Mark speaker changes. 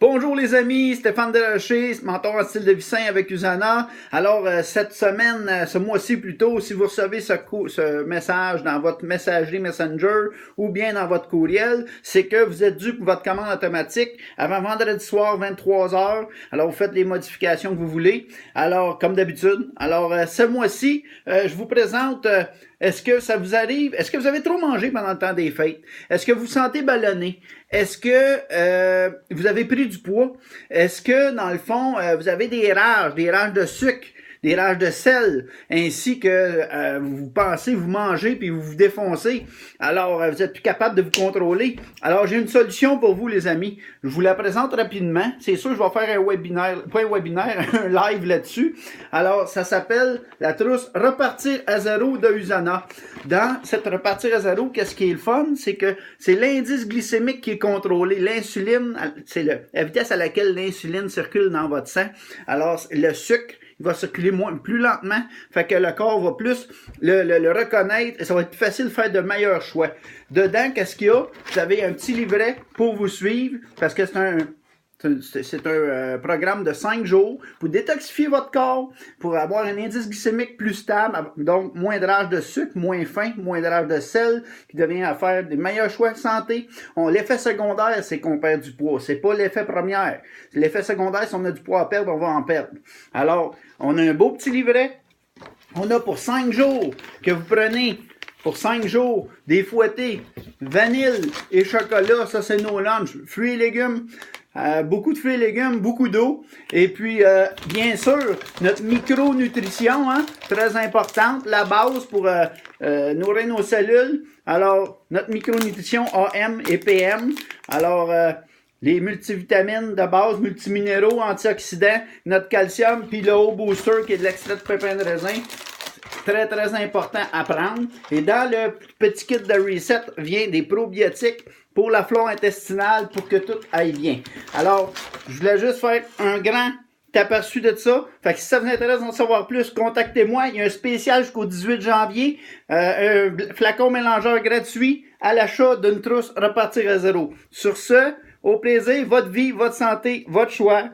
Speaker 1: Bonjour les amis, Stéphane Desrochers, mentor en style de vie sain avec Usana. Alors cette semaine, ce mois-ci plutôt, si vous recevez ce message dans votre messagerie Messenger ou bien dans votre courriel, c'est que vous êtes dû pour votre commande automatique avant vendredi soir 23h. Alors vous faites les modifications que vous voulez. Alors comme d'habitude. Alors ce mois-ci, je vous présente est-ce que ça vous arrive? Est-ce que vous avez trop mangé pendant le temps des fêtes? Est-ce que vous vous sentez ballonné? Est-ce que vous avez pris du poids? Est-ce que, dans le fond, vous avez des rages de sucre, des rages de sel, ainsi que vous pensez, vous mangez puis vous vous défoncez? Alors, vous êtes plus capable de vous contrôler. Alors, j'ai une solution pour vous, les amis. Je vous la présente rapidement. C'est sûr, je vais faire un webinaire, pas un webinaire, un live là-dessus. Alors, ça s'appelle la trousse Repartir à zéro de Usana. Dans cette Repartir à zéro, qu'est-ce qui est le fun? C'est que c'est l'indice glycémique qui est contrôlé. L'insuline, c'est la vitesse à laquelle l'insuline circule dans votre sang. Alors, le sucre, il va circuler plus lentement, fait que le corps va plus le reconnaître et ça va être plus facile de faire de meilleurs choix. Dedans, qu'est-ce qu'il y a? Vous avez un petit livret pour vous suivre, parce que c'est un programme de 5 jours pour détoxifier votre corps, pour avoir un indice glycémique plus stable, donc moins de rage de sucre, moins faim, moins de rage de sel, qui devient à faire des meilleurs choix de santé. L'effet secondaire, c'est qu'on perd du poids. C'est pas l'effet premier. L'effet secondaire, si on a du poids à perdre, on va en perdre. Alors, on a un beau petit livret. On a pour 5 jours que vous prenez pour 5 jours, des fouettés, vanille et chocolat, ça c'est nos lunchs, fruits et légumes, beaucoup de fruits et légumes, beaucoup d'eau, et puis bien sûr, notre micronutrition, très importante, la base pour nourrir nos cellules. Alors, notre micronutrition AM et PM, alors les multivitamines de base, multiminéraux, antioxydants, notre calcium, puis le haut booster qui est de l'extrait de pépins de raisin. Très, très important à prendre. Et dans le petit kit de reset vient des probiotiques pour la flore intestinale pour que tout aille bien. Alors, je voulais juste faire un grand aperçu de ça. Fait que si ça vous intéresse d'en savoir plus, contactez-moi. Il y a un spécial jusqu'au 18 janvier. Un flacon mélangeur gratuit à l'achat d'une trousse Repartir à zéro. Sur ce, au plaisir, votre vie, votre santé, votre choix.